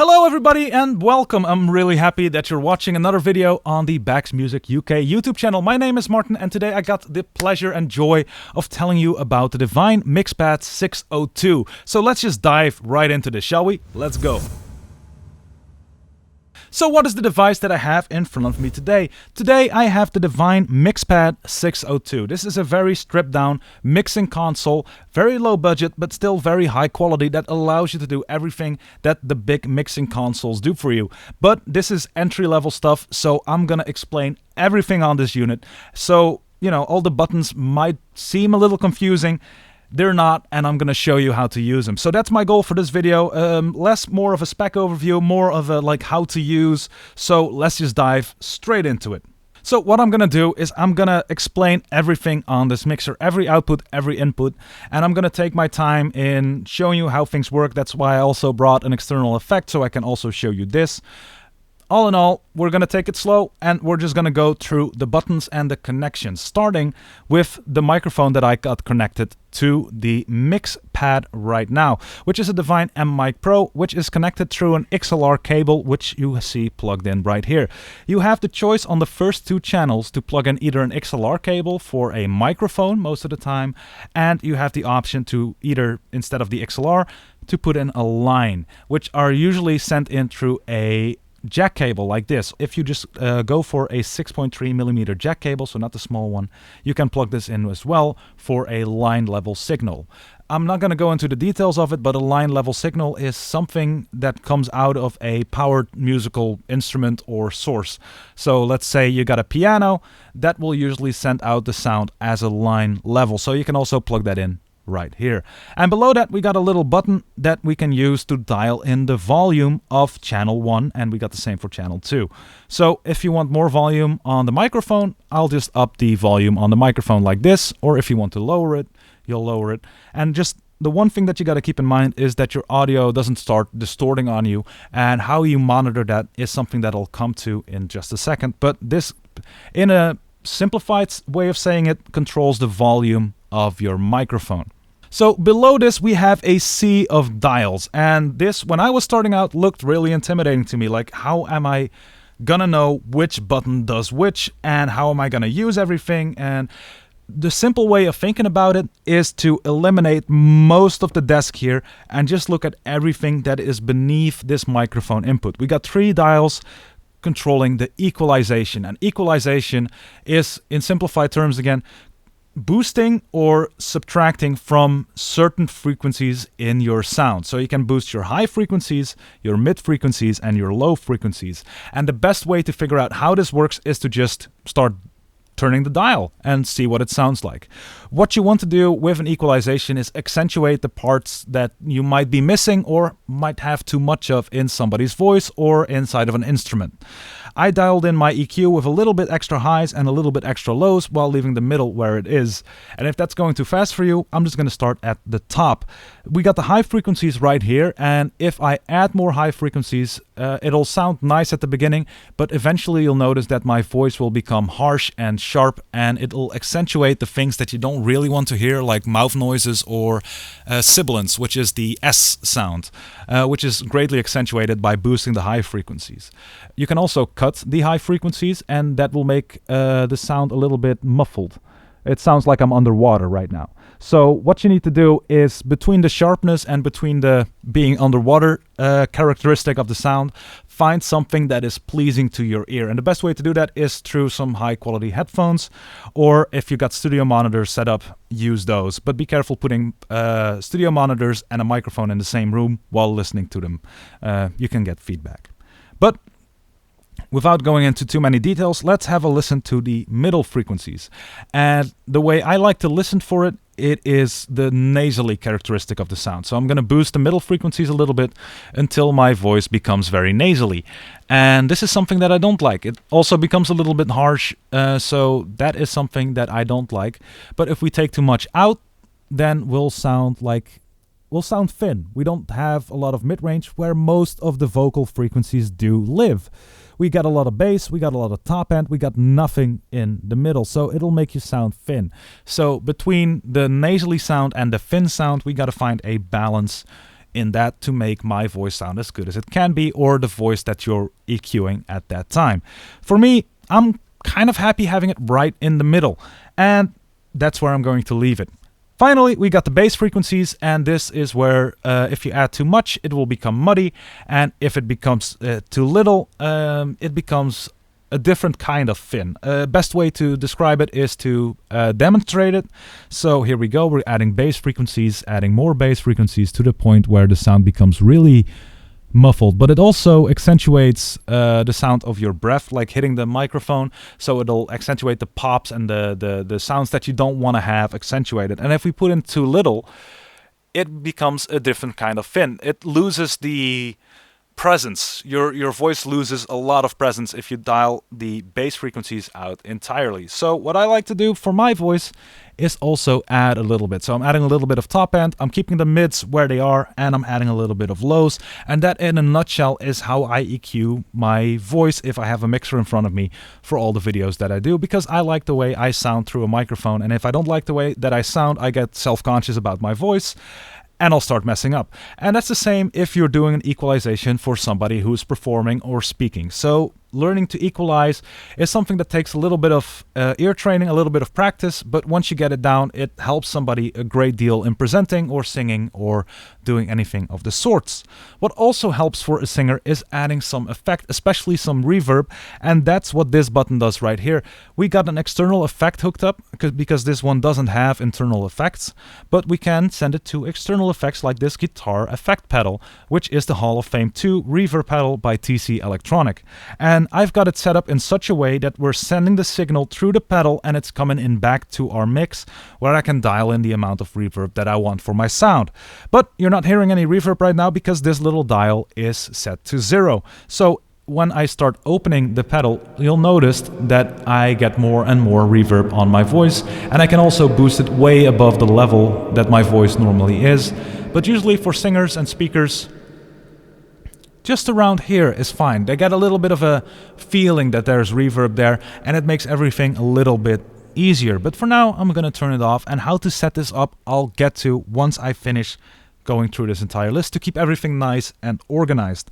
Hello everybody and welcome. I'm really happy that you're watching another video on the Bax Music UK YouTube channel. My name is Martin and today I got the pleasure and joy of telling you about the Devine MixPad 602. So let's just dive right into this, shall we? Let's go. So what is the device that I have in front of me today? Today I have the Devine MixPad 602. This is a very stripped down mixing console, very low budget but still very high quality that allows you to do everything that the big mixing consoles do for you. But this is entry level stuff, so I'm gonna explain everything on this unit. So, you know, all the buttons might seem a little confusing. They're not, and I'm going to show you how to use them. So that's my goal for this video. More of a spec overview, more of a like how to use. So let's just dive straight into it. So what I'm going to do is I'm going to explain everything on this mixer, every output, every input, and I'm going to take my time in showing you how things work. That's why I also brought an external effect so I can also show you this. All in all, we're going to take it slow and we're just going to go through the buttons and the connections, starting with the microphone that I got connected to the MixPad right now, which is a Devine M Mic Pro, which is connected through an XLR cable, which you see plugged in right here. You have the choice on the first two channels to plug in either an XLR cable for a microphone most of the time, and you have the option to either, instead of the XLR, to put in a line, which are usually sent in through a jack cable like this. If you just go for a 6.3mm jack cable, so not the small one, you can plug this in as well for a line level signal. I'm not going to go into the details of it, but a line level signal is something that comes out of a powered musical instrument or source. So let's say you got a piano, that will usually send out the sound as a line level. So you can also plug that in right here. And below that we got a little button that we can use to dial in the volume of channel 1, and we got the same for channel 2. So if you want more volume on the microphone, I'll just up the volume on the microphone like this, or if you want to lower it, you'll lower it. And just the one thing that you got to keep in mind is that your audio doesn't start distorting on you, and how you monitor that is something that I'll come to in just a second. But this, in a simplified way of saying it, controls the volume of your microphone. So below this we have a sea of dials, and this, when I was starting out, looked really intimidating to me. Like, how am I gonna know which button does which, and how am I gonna use everything? And the simple way of thinking about it is to eliminate most of the desk here and just look at everything that is beneath this microphone input. We got 3 dials controlling the equalization, and equalization is, in simplified terms again, boosting or subtracting from certain frequencies in your sound. So you can boost your high frequencies, your mid frequencies, and your low frequencies. And the best way to figure out how this works is to just start turning the dial and see what it sounds like. What you want to do with an equalization is accentuate the parts that you might be missing or might have too much of in somebody's voice or inside of an instrument. I dialed in my EQ with a little bit extra highs and a little bit extra lows while leaving the middle where it is. And if that's going too fast for you, I'm just going to start at the top. We got the high frequencies right here, and if I add more high frequencies, it'll sound nice at the beginning, but eventually you'll notice that my voice will become harsh and sharp, and it'll accentuate the things that you don't really want to hear, like mouth noises or sibilance, which is the S sound, which is greatly accentuated by boosting the high frequencies. You can also cut the high frequencies, and that will make the sound a little bit muffled. It sounds like I'm underwater right now. So what you need to do is, between the sharpness and between the being underwater characteristic of the sound, find something that is pleasing to your ear. And the best way to do that is through some high quality headphones, or if you got studio monitors set up, use those. But be careful putting studio monitors and a microphone in the same room while listening to them. You can get feedback. But without going into too many details, let's have a listen to the middle frequencies. And the way I like to listen for it, it is the nasally characteristic of the sound. So I'm going to boost the middle frequencies a little bit until my voice becomes very nasally. And this is something that I don't like. It also becomes a little bit harsh, so that is something that I don't like. But if we take too much out, then we'll sound thin. We don't have a lot of mid-range where most of the vocal frequencies do live. We got a lot of bass, we got a lot of top end, we got nothing in the middle, so it'll make you sound thin. So between the nasally sound and the thin sound, we got to find a balance in that to make my voice sound as good as it can be, or the voice that you're EQing at that time. For me, I'm kind of happy having it right in the middle, and that's where I'm going to leave it. Finally, we got the bass frequencies, and this is where if you add too much, it will become muddy, and if it becomes too little, it becomes a different kind of thin. Best way to describe it is to demonstrate it. So here we go, we're adding bass frequencies, adding more bass frequencies to the point where the sound becomes really muffled, but it also accentuates the sound of your breath, like hitting the microphone, so it'll accentuate the pops and the sounds that you don't want to have accentuated. And if we put in too little, it becomes a different kind of thin. It loses the presence. Your voice loses a lot of presence if you dial the bass frequencies out entirely. So what I like to do for my voice is also add a little bit. So I'm adding a little bit of top end, I'm keeping the mids where they are, and I'm adding a little bit of lows. And that in a nutshell is how I EQ my voice if I have a mixer in front of me for all the videos that I do, because I like the way I sound through a microphone. And if I don't like the way that I sound, I get self-conscious about my voice, and I'll start messing up. And that's the same if you're doing an equalization for somebody who's performing or speaking. So learning to equalize is something that takes a little bit of ear training, a little bit of practice, but once you get it down, it helps somebody a great deal in presenting or singing or doing anything of the sorts. What also helps for a singer is adding some effect, especially some reverb, and that's what this button does right here. We got an external effect hooked up because this one doesn't have internal effects, but we can send it to external effects like this guitar effect pedal, which is the Hall of Fame 2 reverb pedal by TC Electronic. And I've got it set up in such a way that we're sending the signal through the pedal and it's coming in back to our mix, where I can dial in the amount of reverb that I want for my sound. But you're not hearing any reverb right now because this little dial is set to 0. So when I start opening the pedal, you'll notice that I get more and more reverb on my voice, and I can also boost it way above the level that my voice normally is. But usually for singers and speakers, just around here is fine. They get a little bit of a feeling that there's reverb there, and it makes everything a little bit easier. But for now, I'm going to turn it off, and how to set this up I'll get to once I finish going through this entire list to keep everything nice and organized.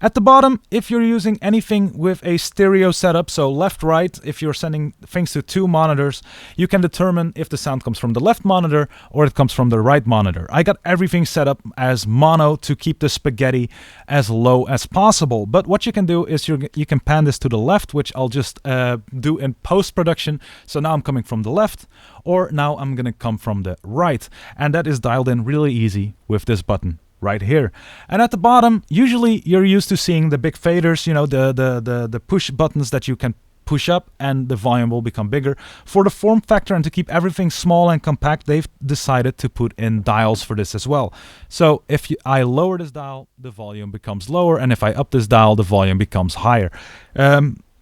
At the bottom, if you're using anything with a stereo setup, so left-right, if you're sending things to 2 monitors, you can determine if the sound comes from the left monitor or it comes from the right monitor. I got everything set up as mono to keep the spaghetti as low as possible. But what you can do is you can pan this to the left, which I'll just do in post-production. So now I'm coming from the left, or now I'm going to come from the right. And that is dialed in really easy with this button right here. And at the bottom, usually you're used to seeing the big faders, you know, the push buttons that you can push up and the volume will become bigger. For the form factor and to keep everything small and compact, they've decided to put in dials for this as well. So if I lower this dial, the volume becomes lower, and if I up this dial, the volume becomes higher.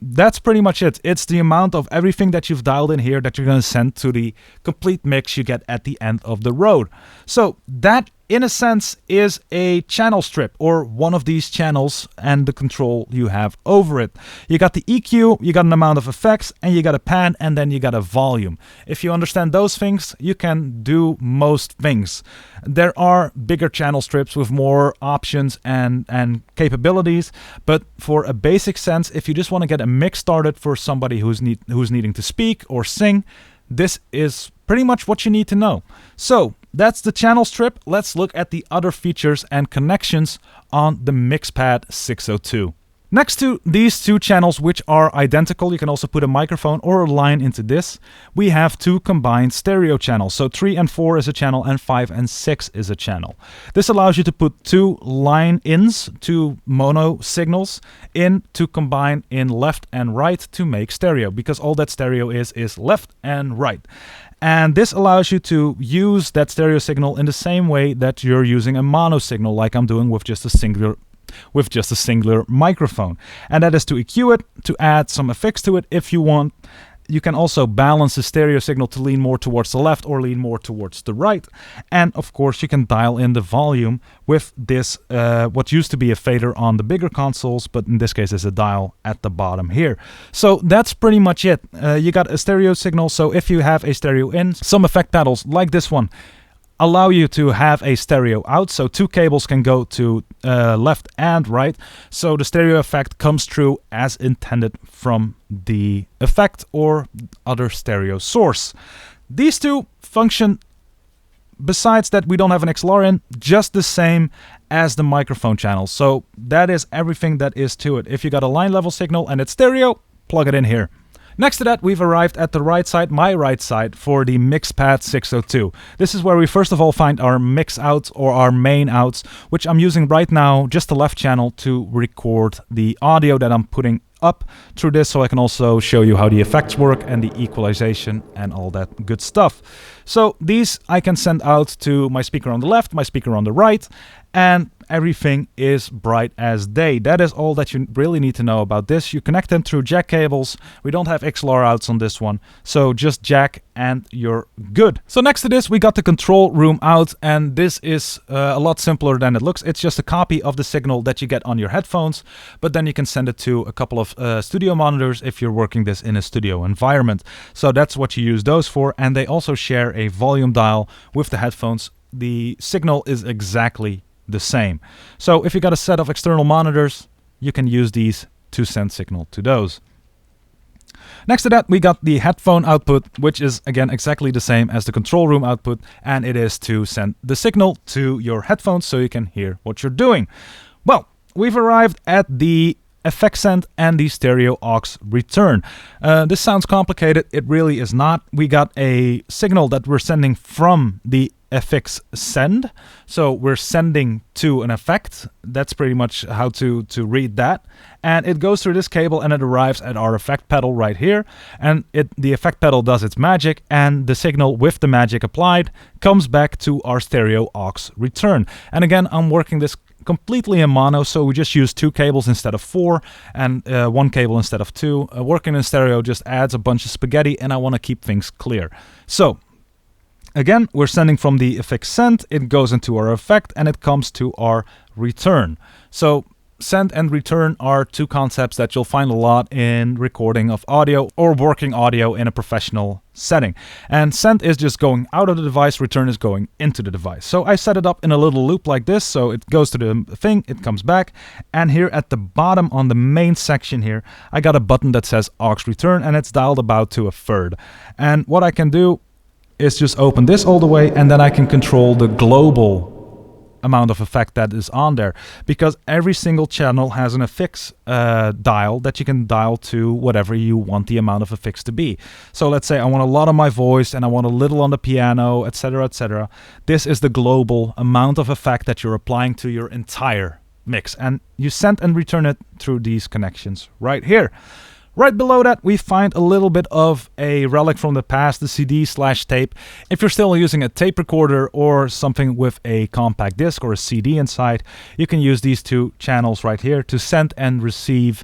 That's pretty much it. It's the amount of everything that you've dialed in here that you're going to send to the complete mix you get at the end of the road. So that, in a sense, is a channel strip, or one of these channels and the control you have over it. You got the EQ, you got an amount of effects, and you got a pan, and then you got a volume. If you understand those things, you can do most things. There are bigger channel strips with more options and capabilities, but for a basic sense, if you just want to get a mix started for somebody who's needing to speak or sing, this is pretty much what you need to know. So that's the channel strip. Let's look at the other features and connections on the MixPad 602. Next to these 2 channels, which are identical, you can also put a microphone or a line into this, we have 2 combined stereo channels. So 3 and 4 is a channel, and 5 and 6 is a channel. This allows you to put 2 line-ins, 2 mono signals in to combine in left and right to make stereo, because all that stereo is left and right. And this allows you to use that stereo signal in the same way that you're using a mono signal, like I'm doing with just a singular microphone. And that is to EQ it, to add some effects to it if you want. You can also balance the stereo signal to lean more towards the left or lean more towards the right. And of course you can dial in the volume with this, what used to be a fader on the bigger consoles, but in this case is a dial at the bottom here. So that's pretty much it. You got a stereo signal, so if you have a stereo in, some effect pedals like this one, allow you to have a stereo out, so two cables can go to left and right, so the stereo effect comes through as intended from the effect or other stereo source. These two function, besides that we don't have an XLR in, just the same as the microphone channel. So that is everything that is to it. If you got a line level signal and it's stereo, plug it in here. Next to that, we've arrived at the right side, my right side, for the MixPad 602. This is where we first of all find our mix outs or our main outs, which I'm using right now, just the left channel, to record the audio that I'm putting up through this, so I can also show you how the effects work and the equalization and all that good stuff. So these I can send out to my speaker on the left, my speaker on the right, and everything is bright as day. That is all that you really need to know about this. You connect them through jack cables. We don't have XLR outs on this one, so just jack and you're good. So next to this, we got the control room out, and this is a lot simpler than it looks. It's just a copy of the signal that you get on your headphones, but then you can send it to a couple of studio monitors if you're working this in a studio environment. So that's what you use those for, and they also share a volume dial with the headphones. The signal is exactly the same. So if you got a set of external monitors, you can use these to send signal to those. Next to that, we got the headphone output, which is again exactly the same as the control room output, and it is to send the signal to your headphones so you can hear what you're doing. Well, we've arrived at the effect send and the stereo aux return. This sounds complicated. It really is not. We got a signal that we're sending from the FX send, so we're sending to an effect. That's pretty much how to read that, and it goes through this cable and it arrives at our effect pedal right here, and the effect pedal does its magic, and the signal with the magic applied comes back to our stereo aux return. And again, I'm working this completely in mono, so we just use 2 cables instead of 4 and 1 cable instead of 2. Working in stereo just adds a bunch of spaghetti, and I want to keep things clear. So again, we're sending from the effect send, it goes into our effect, and it comes to our return. So send and return are 2 concepts that you'll find a lot in recording of audio or working audio in a professional setting. And send is just going out of the device, return is going into the device. So I set it up in a little loop like this, so it goes to the thing, it comes back, and here at the bottom on the main section here, I got a button that says aux return, and it's dialed about to 1/3. And what I can do is just open this all the way, and then I can control the global amount of effect that is on there, because every single channel has an affix dial that you can dial to whatever you want the amount of affix to be. So let's say I want a lot of my voice and I want a little on the piano, etc., etc. This is the global amount of effect that you're applying to your entire mix, and you send and return it through these connections right here. Right below that, we find a little bit of a relic from the past, the CD/tape. If you're still using a tape recorder or something with a compact disc or a CD inside, you can use these 2 channels right here to send and receive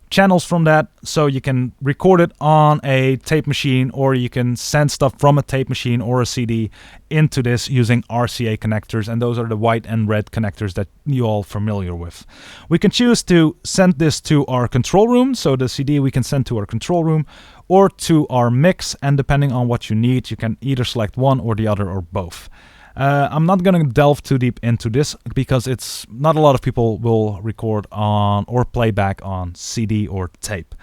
channels from that, so you can record it on a tape machine, or you can send stuff from a tape machine or a CD into this using RCA connectors, and those are the white and red connectors that you all familiar with. We can choose to send this to our control room, so the CD we can send to our control room or to our mix, and depending on what you need, you can either select one or the other or both. I'm not going to delve too deep into this because it's not a lot of people will record on or play back on CD or tape.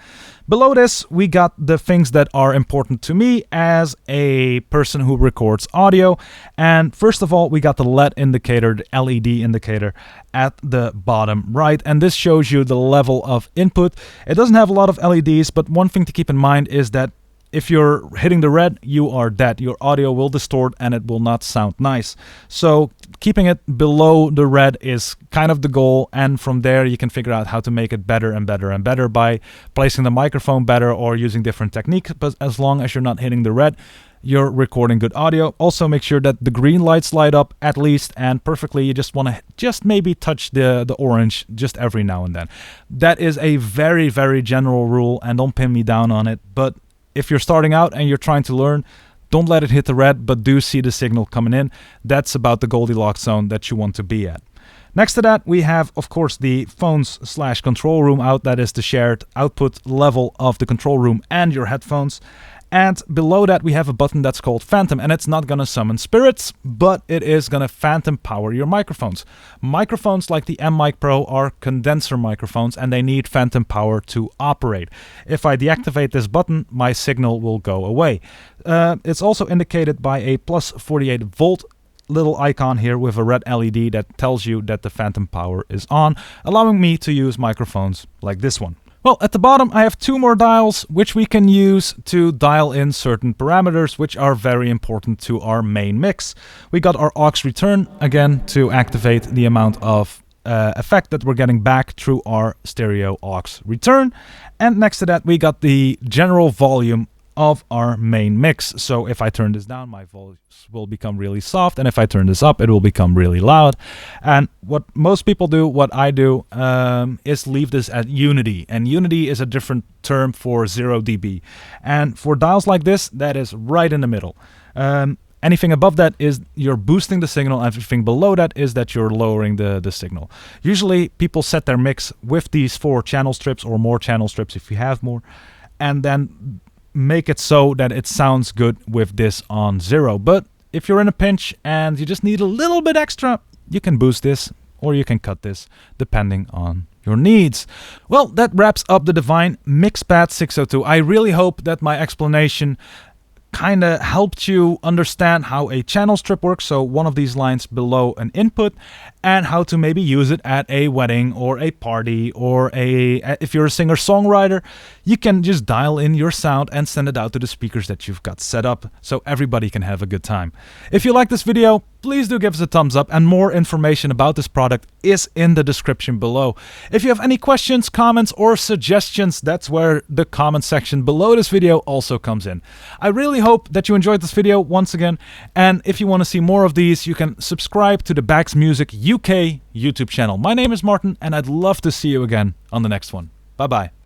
Below this, we got the things that are important to me as a person who records audio. And first of all, we got the LED indicator, the LED indicator at the bottom right. And this shows you the level of input. It doesn't have a lot of LEDs, but one thing to keep in mind is that if you're hitting the red, you are dead. Your audio will distort and it will not sound nice. So keeping it below the red is kind of the goal, and from there you can figure out how to make it better and better and better by placing the microphone better or using different techniques. But as long as you're not hitting the red, you're recording good audio. Also make sure that the green lights light up at least, and perfectly. You just want to just maybe touch the orange just every now and then. That is a very, very general rule, and don't pin me down on it. But if you're starting out and you're trying to learn, don't let it hit the red, but do see the signal coming in. That's about the Goldilocks zone that you want to be at. Next to that, we have, of course, the phones/control room out. That is the shared output level of the control room and your headphones. And below that we have a button that's called Phantom, and it's not gonna summon spirits, but it is gonna phantom power your microphones. Microphones like the M Mic Pro are condenser microphones, and they need phantom power to operate. If I deactivate this button, my signal will go away. It's also indicated by a plus 48 volt little icon here with a red LED that tells you that the phantom power is on, allowing me to use microphones like this one. Well, at the bottom I have 2 more dials which we can use to dial in certain parameters which are very important to our main mix. We got our aux return again to activate the amount of effect that we're getting back through our stereo aux return, and next to that we got the general volume of our main mix. So if I turn this down, my voice will become really soft, and if I turn this up, it will become really loud. And what most people do, what I do, is leave this at unity, and unity is a different term for 0 dB. And for dials like this, that is right in the middle. Anything above that is you're boosting the signal, everything below that is that you're lowering the signal. Usually people set their mix with these 4 channel strips or more channel strips if you have more, and then make it so that it sounds good with this on 0. But if you're in a pinch and you just need a little bit extra, you can boost this or you can cut this depending on your needs. Well, that wraps up the Devine MixPad 602. I really hope that my explanation kind of helped you understand how a channel strip works, so one of these lines below an input, and how to maybe use it at a wedding or a party, or if you're a singer-songwriter, you can just dial in your sound and send it out to the speakers that you've got set up so everybody can have a good time. If you like this video, please do give us a thumbs up, and more information about this product is in the description below. If you have any questions, comments, or suggestions, that's where the comment section below this video also comes in. I really hope that you enjoyed this video once again, and if you want to see more of these, you can subscribe to the Bax Music UK YouTube channel. My name is Martin, and I'd love to see you again on the next one. Bye bye.